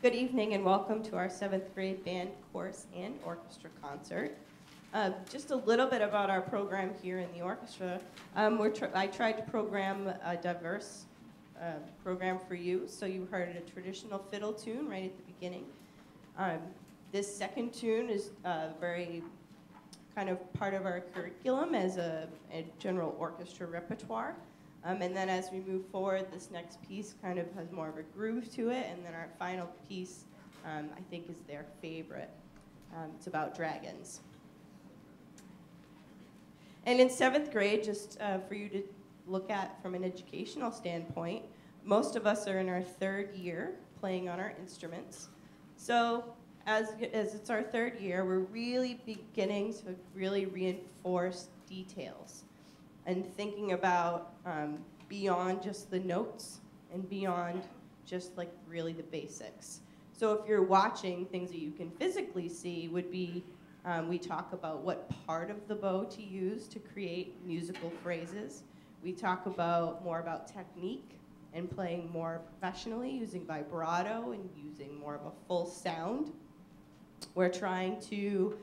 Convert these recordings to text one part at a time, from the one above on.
Good evening and welcome to our 7th grade band course and orchestra concert. Just a little bit about our program here in the orchestra. I tried to program a diverse program for you. So you heard a traditional fiddle tune right at the beginning. This second tune is very kind of part of our curriculum as a general orchestra repertoire. And then as we move forward, this next piece kind of has more of a groove to it. And then our final piece, I think, is their favorite. It's about dragons. And in 7th grade, just for you to look at from an educational standpoint, most of us are in our 3rd year playing on our instruments. So as it's our 3rd year, we're really beginning to really reinforce details and thinking about beyond just the notes and beyond just like really the basics. So if you're watching, things that you can physically see would be, we talk about what part of the bow to use to create musical phrases. We talk more about technique and playing more professionally, using vibrato and using more of a full sound. We're trying to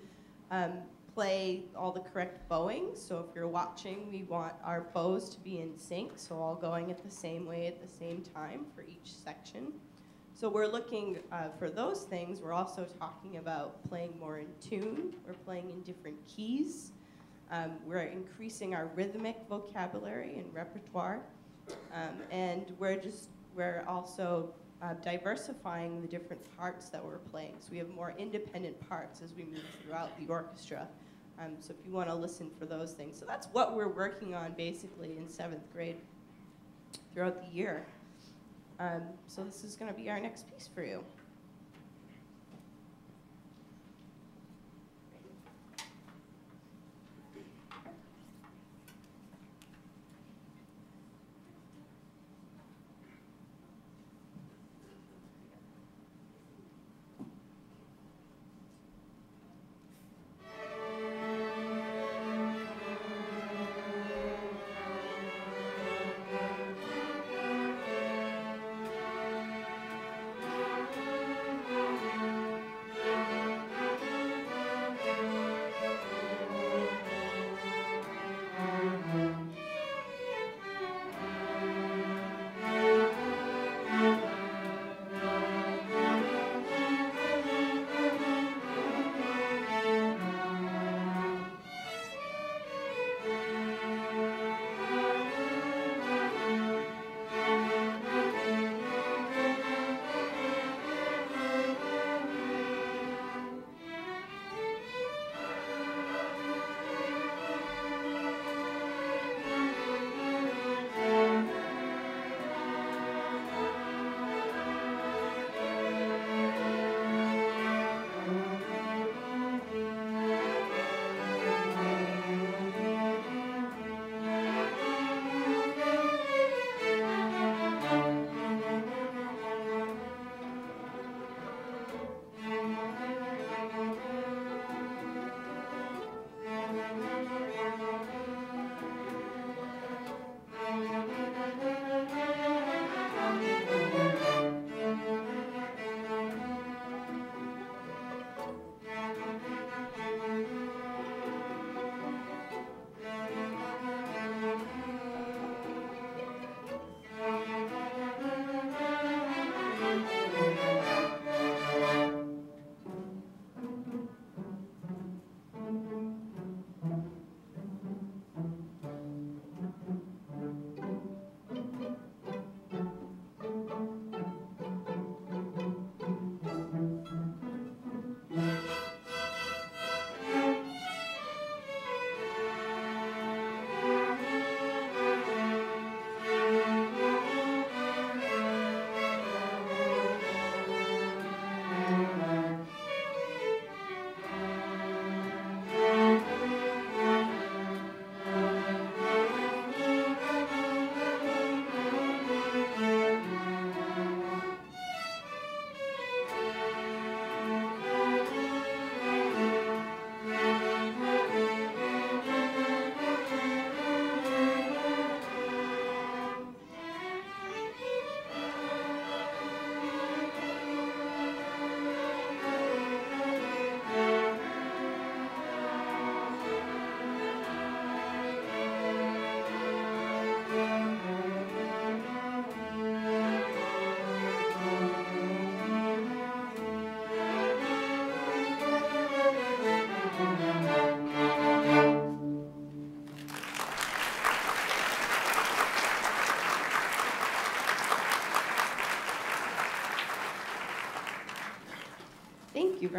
play all the correct bowing. So if you're watching, we want our bows to be in sync, so all going at the same way at the same time for each section. So we're looking for those things. We're also talking about playing more in tune. We're playing in different keys. We're increasing our rhythmic vocabulary and repertoire. And we're also diversifying the different parts that we're playing. So we have more independent parts as we move throughout the orchestra. So if you want to listen for those things. So that's what we're working on basically in 7th grade throughout the year. So this is going to be our next piece for you.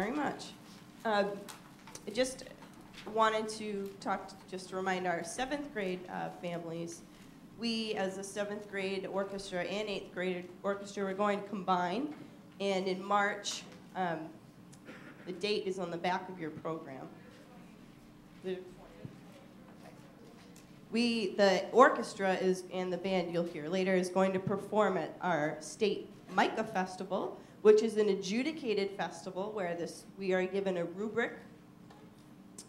very much. I just wanted to talk, just to remind our 7th grade families, we as a 7th grade orchestra and 8th grade orchestra, we're going to combine. And in March, the date is on the back of your program. The orchestra is, and the band you'll hear later, is going to perform at our state MICA festival, which is an adjudicated festival where we are given a rubric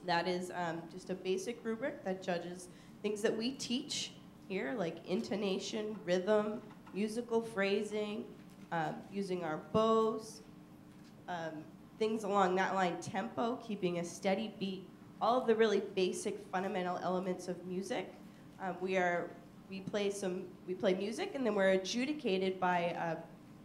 that is just a basic rubric that judges things that we teach here, like intonation, rhythm, musical phrasing, using our bows, things along that line, tempo, keeping a steady beat, all of the really basic fundamental elements of music. We play music, and then we're adjudicated by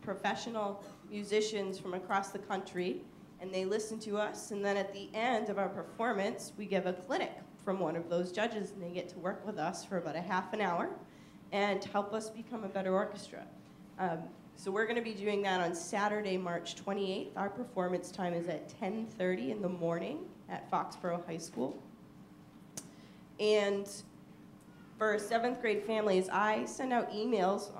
professional musicians from across the country, and they listen to us, and then at the end of our performance, we give a clinic from one of those judges, and they get to work with us for about a half an hour and help us become a better orchestra. So we're going to be doing that on Saturday, March 28th. Our performance time is at 10:30 in the morning at Foxborough High School. And for 7th grade families, I send out emails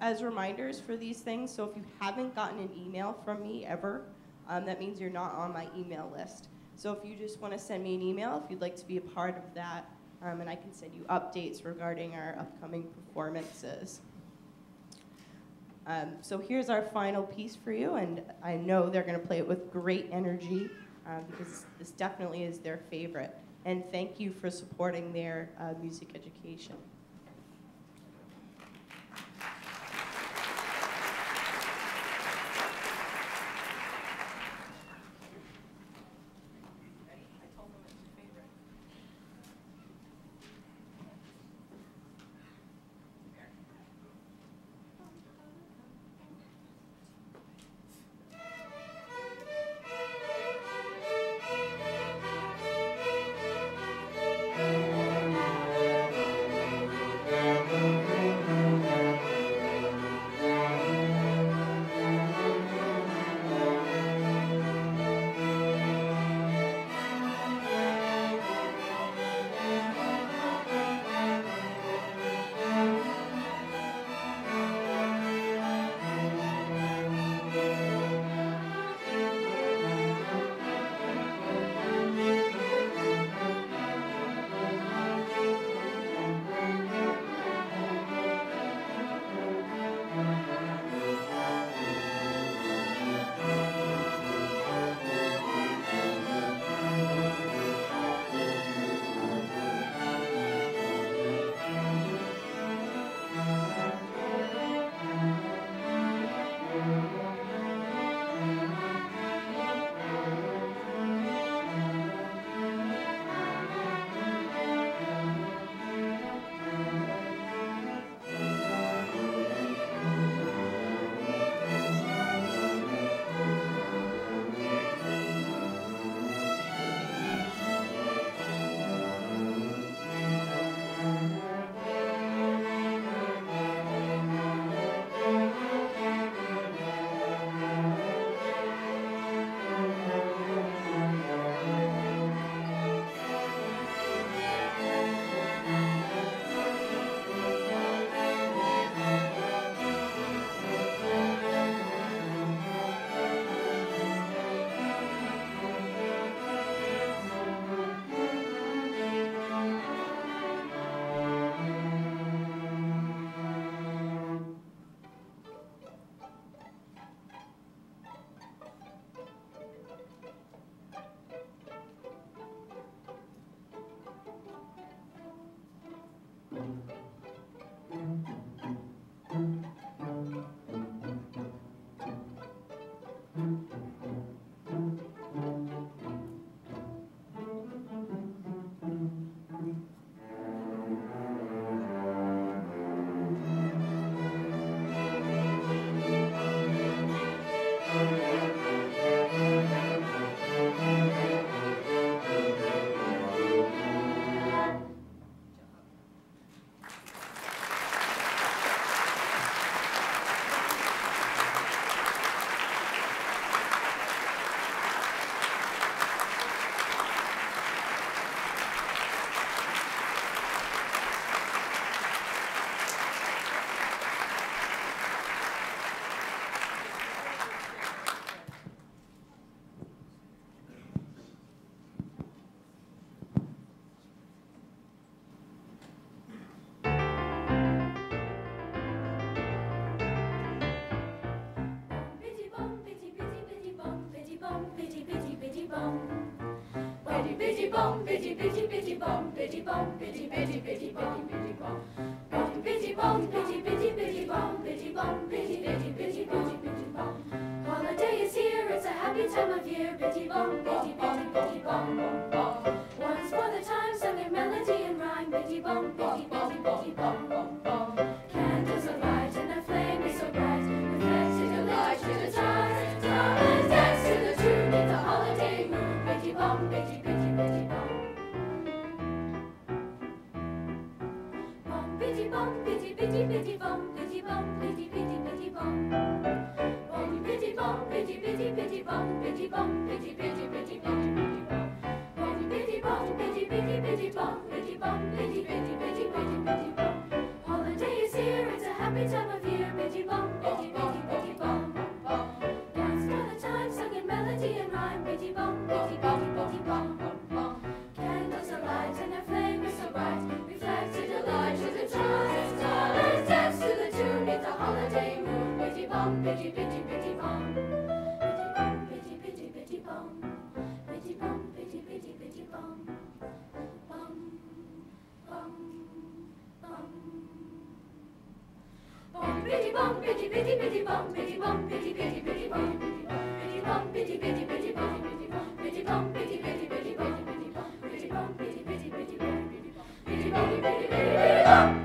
as reminders for these things. So if you haven't gotten an email from me ever, that means you're not on my email list. So if you just want to send me an email, if you'd like to be a part of that, and I can send you updates regarding our upcoming performances. So here's our final piece for you, and I know they're going to play it with great energy because this definitely is their favorite. And thank you for supporting their music education. bom, bitty bitty bitty bom, bitty bom. Bom bitty bom, bitty bitty bitty bom, bitty bom, bitty bitty bitty bom, bitty bom. Holiday is here, it's a happy time of year, bitty bom, bitty bitty bitty bom, bom, bom. Once for the time, sung in melody and rhyme, bitty bom, bitty bitty bitty bom, bom, bom. Candles are light and the flame is so bright, reflecting the light to the stars. Let's dance to the tune in the holiday moon, bitty bom, bitty bitty bitty bom. Bom bitty bom, bitty bitty bitty bom, bitty bom, bitty bitty bitty bom. Bom bitty bom, bitty bitty bitty bom, bitty bom, bitty bitty bitty bitty bitty bom. Bom bitty bom, bitty bitty bitty bom, bitty bom, bitty bitty bitty bitty bitty bom. Holiday is here, it's a happy time of year, bitty bom, bitty bitty bitty bom. Dance for the time, sung in melody and rhyme, bitty bom, bitty bitty bitty bom. Candles are light and their flame is so bright, reflecting the light to the stars. Let's dance to the tune in the holiday moon, bitty bom, bitty bitty bitty bom. Bitty bom, bitty bitty bitty bom. Bitty bom, bitty bitty bitty bom. Bum, bum, bum. Bom bitty bom, bitty bitty bitty bom, bitty bom, bitty bitty bitty bom. Bitty bom, bitty bitty bitty bom, bitty bom, bitty bom, bitty bitty bitty bom, bitty bom, bitty bom, bitty bitty bitty bom, bitty bom, bitty bitty bitty bitty bom.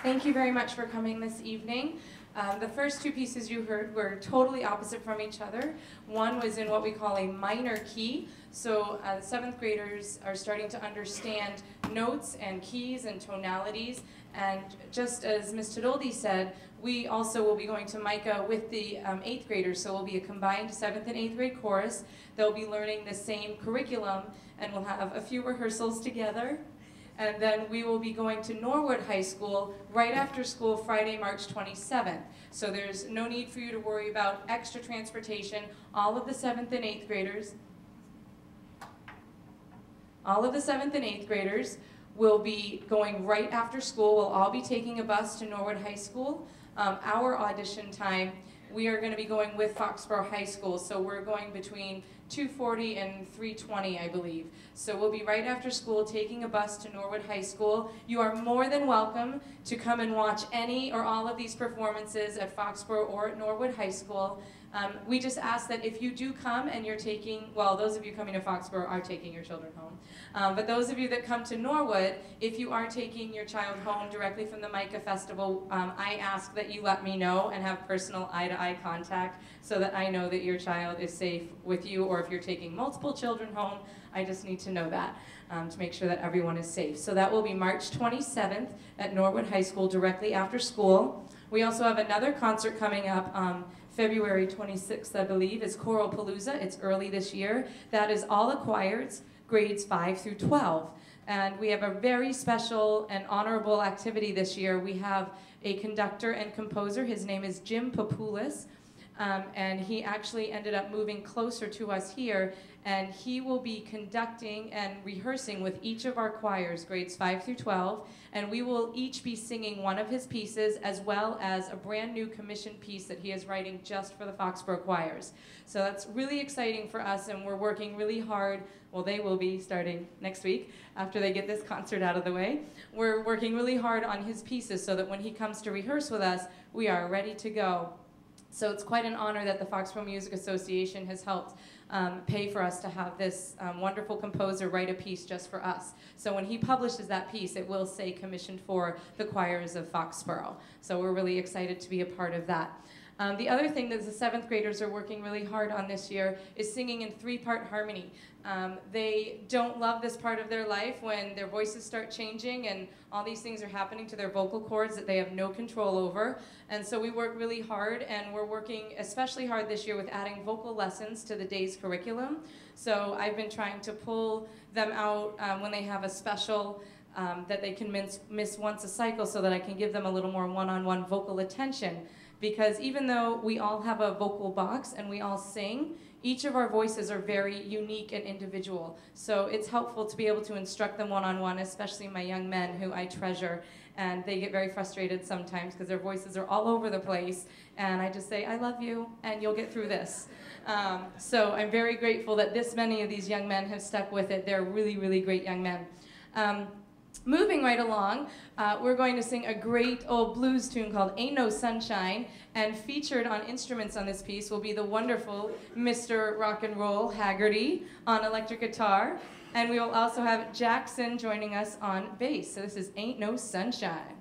Thank you very much for coming this evening. The first two pieces you heard were totally opposite from each other. One was in what we call a minor key, so seventh graders are starting to understand notes and keys and tonalities, and just as Ms. Tadoldi said, we also will be going to Micah with the eighth graders, so we'll be a combined seventh and eighth grade chorus. They'll be learning the same curriculum, and we'll have a few rehearsals together. And then we will be going to Norwood High School right after school Friday, March 27th. So there's no need for you to worry about extra transportation. All of the 7th and 8th graders will be going right after school. We'll all be taking a bus to Norwood High School. Our audition time, we are going to be going with Foxborough High School. So we're going between 2:40 and 3:20, I believe. So we'll be right after school taking a bus to Norwood High School. You are more than welcome to come and watch any or all of these performances at Foxborough or at Norwood High School. We just ask that if you do come and you're taking, well, those of you coming to Foxborough are taking your children home. But those of you that come to Norwood, if you are taking your child home directly from the Micah Festival, I ask that you let me know and have personal eye-to-eye contact so that I know that your child is safe with you, or if you're taking multiple children home, I just need to know that to make sure that everyone is safe. So that will be March 27th at Norwood High School directly after school. We also have another concert coming up February 26th, I believe, is Choral Palooza. It's early this year. That is all the choirs, grades 5 through 12. And we have a very special and honorable activity this year. We have a conductor and composer. His name is Jim Papoulis. And he actually ended up moving closer to us here, and he will be conducting and rehearsing with each of our choirs, grades 5 through 12, and we will each be singing one of his pieces as well as a brand new commissioned piece that he is writing just for the Foxborough choirs. So that's really exciting for us, and we're working really hard. Well, they will be starting next week after they get this concert out of the way. We're working really hard on his pieces so that when he comes to rehearse with us, we are ready to go. So it's quite an honor that the Foxborough Music Association has helped pay for us to have this wonderful composer write a piece just for us. So when he publishes that piece, it will say commissioned for the choirs of Foxborough. So we're really excited to be a part of that. The other thing that the 7th graders are working really hard on this year is singing in 3-part harmony. They don't love this part of their life when their voices start changing and all these things are happening to their vocal cords that they have no control over. And so we work really hard, and we're working especially hard this year with adding vocal lessons to the day's curriculum. So I've been trying to pull them out when they have a special that they can miss once a cycle so that I can give them a little more one-on-one vocal attention. Because even though we all have a vocal box and we all sing, each of our voices are very unique and individual. So it's helpful to be able to instruct them one-on-one, especially my young men who I treasure. And they get very frustrated sometimes because their voices are all over the place. And I just say, I love you, and you'll get through this. So I'm very grateful that this many of these young men have stuck with it. They're really, really great young men. Moving right along, we're going to sing a great old blues tune called Ain't No Sunshine, and featured on instruments on this piece will be the wonderful Mr. Rock and Roll Haggerty on electric guitar, and we will also have Jackson joining us on bass. So this is Ain't No Sunshine.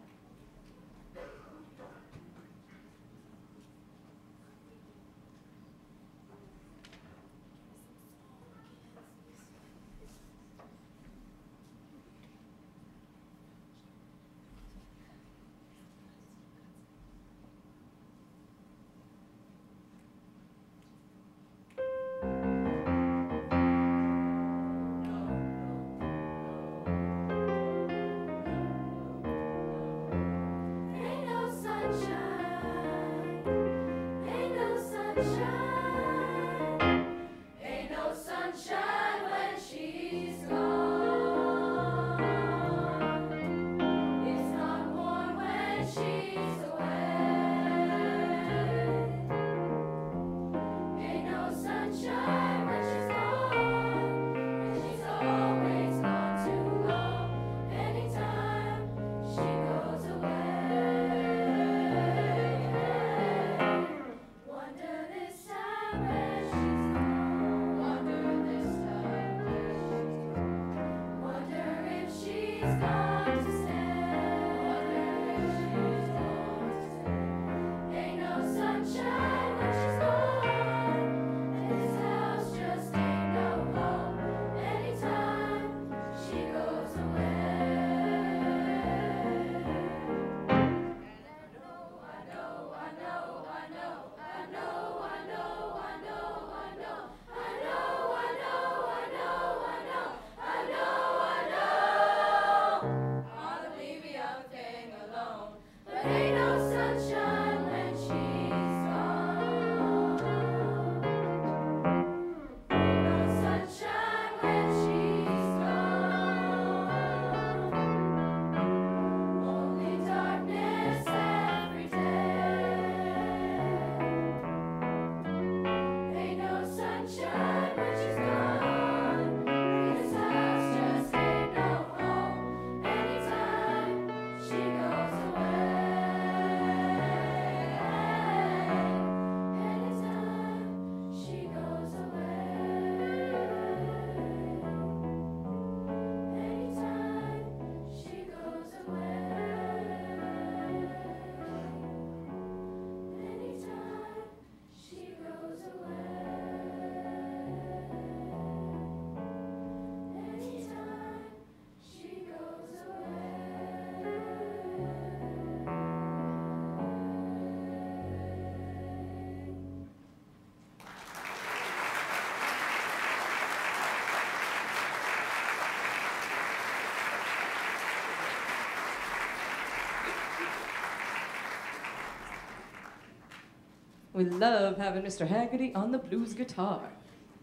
We love having Mr. Haggerty on the blues guitar.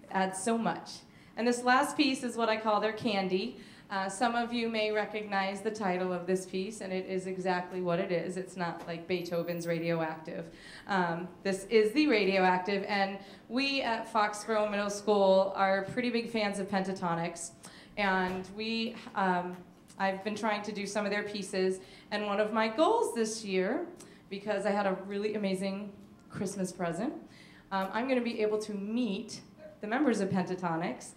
Adds so much. And this last piece is what I call their candy. Some of you may recognize the title of this piece, and it is exactly what it is. It's not like Beethoven's Radioactive. This is the Radioactive, and we at Foxborough Middle School are pretty big fans of pentatonics. And I've been trying to do some of their pieces, and one of my goals this year, because I had a really amazing Christmas present, I'm going to be able to meet the members of Pentatonics.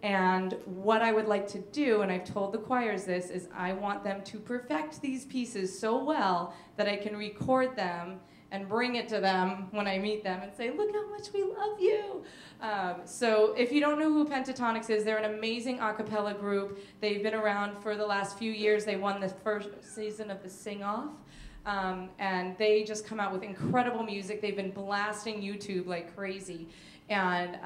And what I would like to do, and I've told the choirs this, is I want them to perfect these pieces so well that I can record them and bring it to them when I meet them and say, look how much we love you. So if you don't know who Pentatonics is, they're an amazing a cappella group. They've been around for the last few years. They won the first season of the Sing-Off. And they just come out with incredible music. They've been blasting YouTube like crazy. And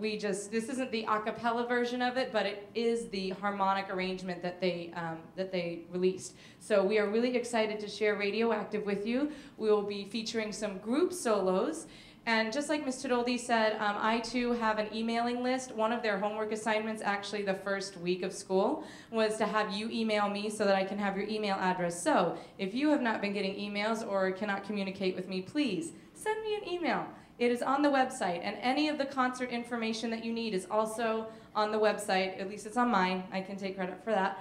this isn't the a cappella version of it, but it is the harmonic arrangement that they released. So we are really excited to share Radioactive with you. We will be featuring some group solos. And just like Ms. Tadoldi said, I too have an emailing list. One of their homework assignments, actually the first week of school, was to have you email me so that I can have your email address. So if you have not been getting emails or cannot communicate with me, please send me an email. It is on the website, and any of the concert information that you need is also on the website. At least it's on mine. I can take credit for that.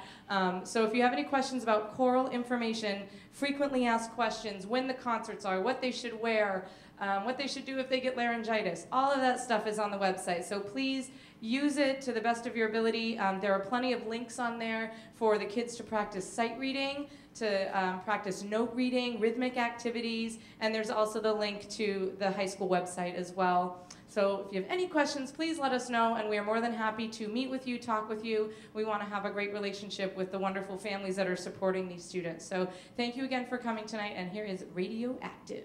So if you have any questions about choral information, frequently asked questions, when the concerts are, what they should wear, what they should do if they get laryngitis, all of that stuff is on the website. So please use it to the best of your ability. There are plenty of links on there for the kids to practice sight reading, to practice note reading, rhythmic activities, and there's also the link to the high school website as well. So if you have any questions, please let us know, and we are more than happy to meet with you, talk with you. We want to have a great relationship with the wonderful families that are supporting these students. So thank you again for coming tonight, and here is Radioactive.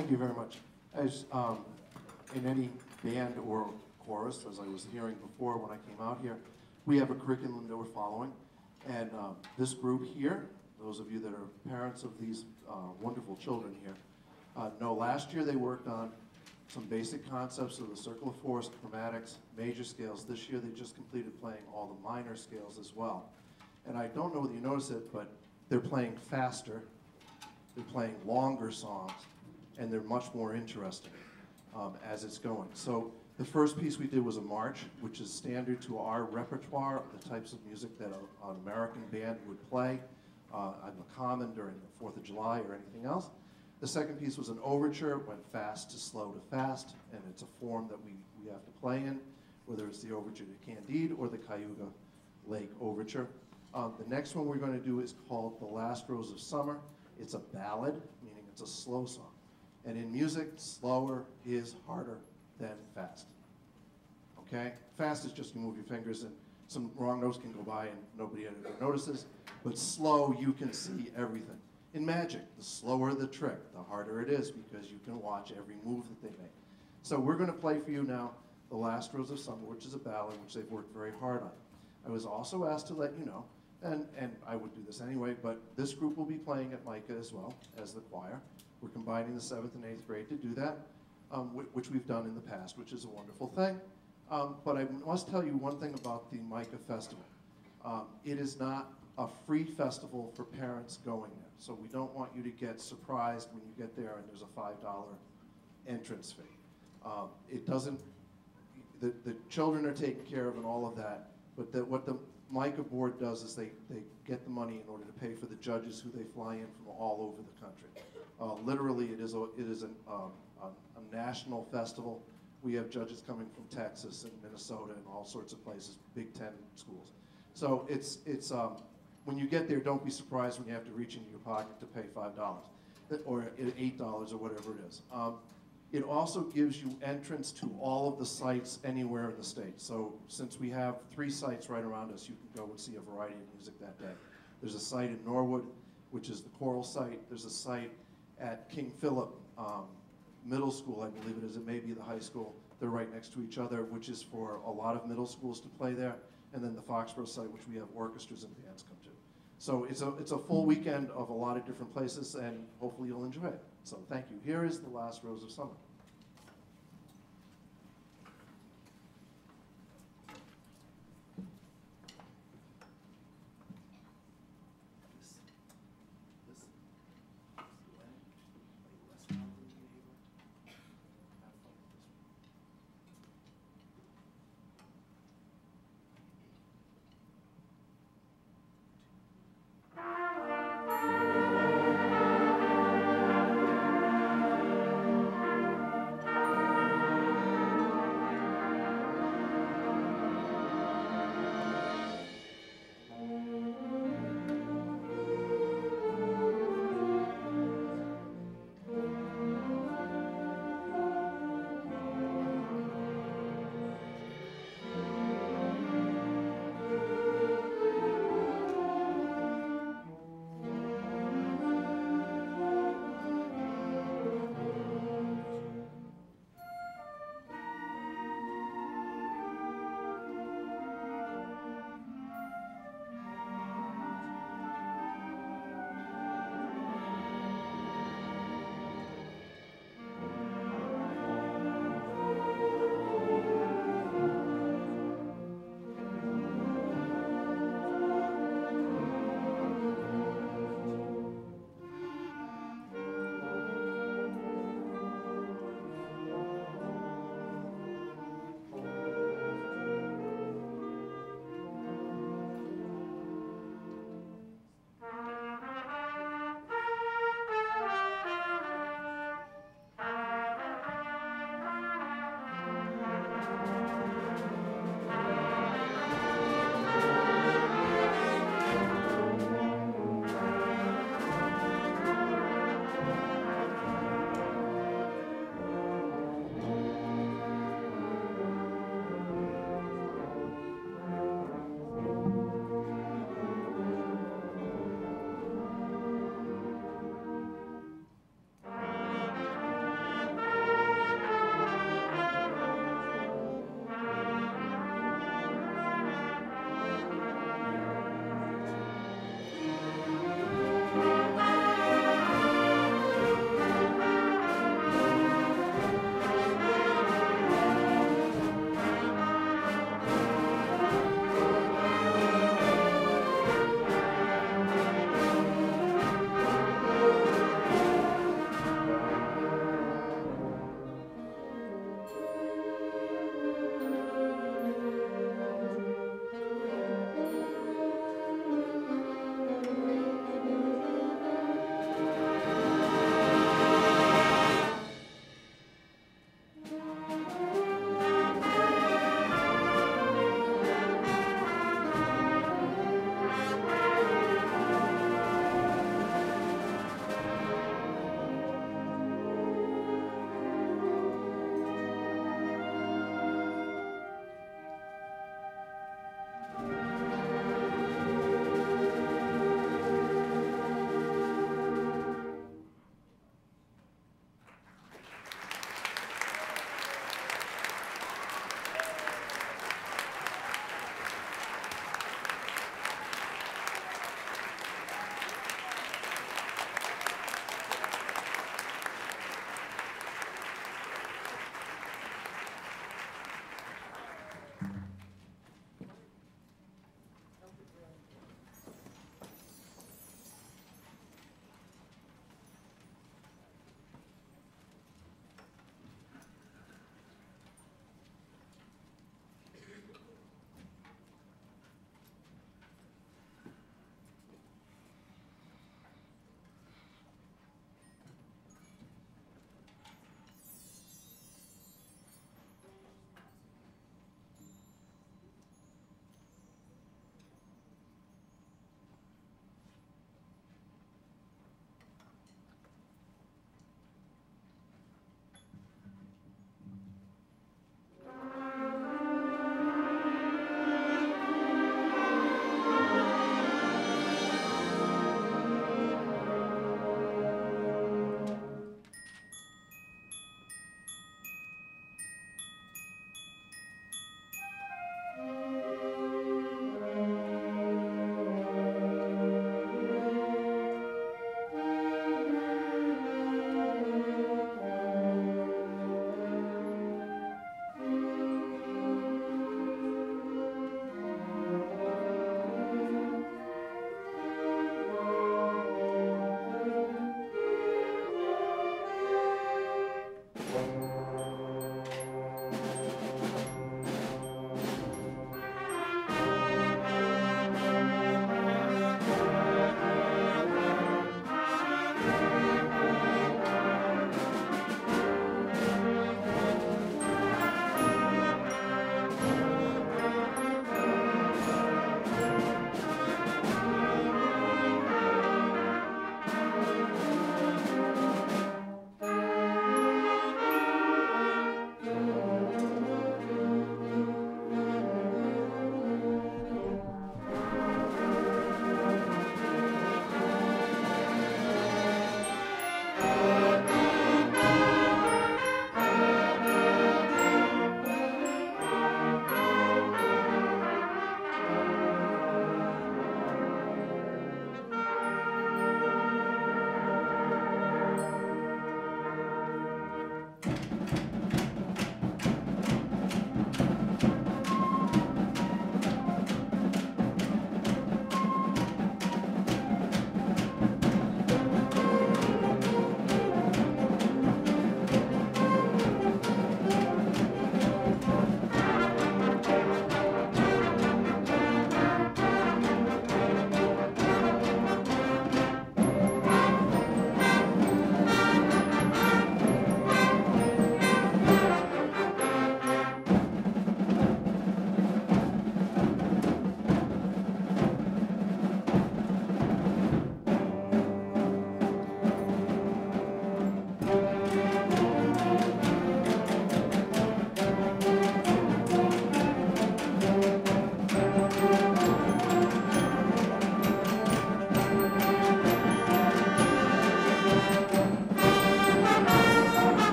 Thank you very much. As in any band or chorus, as I was hearing before when I came out here, we have a curriculum that we're following. And this group here, those of you that are parents of these wonderful children here, know last year they worked on some basic concepts of the circle of force, chromatics, major scales. This year they just completed playing all the minor scales as well. And I don't know whether you notice it, but they're playing faster, they're playing longer songs, and they're much more interesting as it's going. So the first piece we did was a march, which is standard to our repertoire, the types of music that an American band would play on the Common during the 4th of July or anything else. The second piece was an overture. It went fast to slow to fast, and it's a form that we have to play in, whether it's the overture to Candide or the Cayuga Lake Overture. The next one we're going to do is called The Last Rose of Summer. It's a ballad, meaning it's a slow song. And in music, slower is harder than fast. Okay? Fast is just you move your fingers and some wrong notes can go by and nobody ever notices. But slow, you can see everything. In magic, the slower the trick, the harder it is because you can watch every move that they make. So we're going to play for you now The Last Rose of Summer, which is a ballad which they've worked very hard on. I was also asked to let you know, and I would do this anyway, but this group will be playing at Micah as well as the choir. We're combining the 7th and 8th grade to do that, which we've done in the past, which is a wonderful thing. But I must tell you one thing about the Micah Festival. It is not a free festival for parents going there. So we don't want you to get surprised when you get there and there's a $5 entrance fee. It doesn't, the children are taken care of and all of that, but what the Micah board does is they get the money in order to pay for the judges who they fly in from all over the country. Literally, it is a national festival. We have judges coming from Texas and Minnesota and all sorts of places, Big Ten schools. So it's when you get there, don't be surprised when you have to reach into your pocket to pay $5 or $8 or whatever it is. It also gives you entrance to all of the sites anywhere in the state. So since we have 3 sites right around us, you can go and see a variety of music that day. There's a site in Norwood, which is the choral site. There's a site at King Philip Middle School, I believe it is. It may be the high school. They're right next to each other, which is for a lot of middle schools to play there. And then the Foxborough site, which we have orchestras and bands come to. So it's a full weekend of a lot of different places, and hopefully you'll enjoy it. So thank you. Here is The Last Rose of Summer.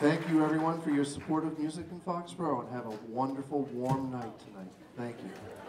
Thank you, everyone, for your support of music in Foxborough, and have a wonderful, warm night tonight. Thank you.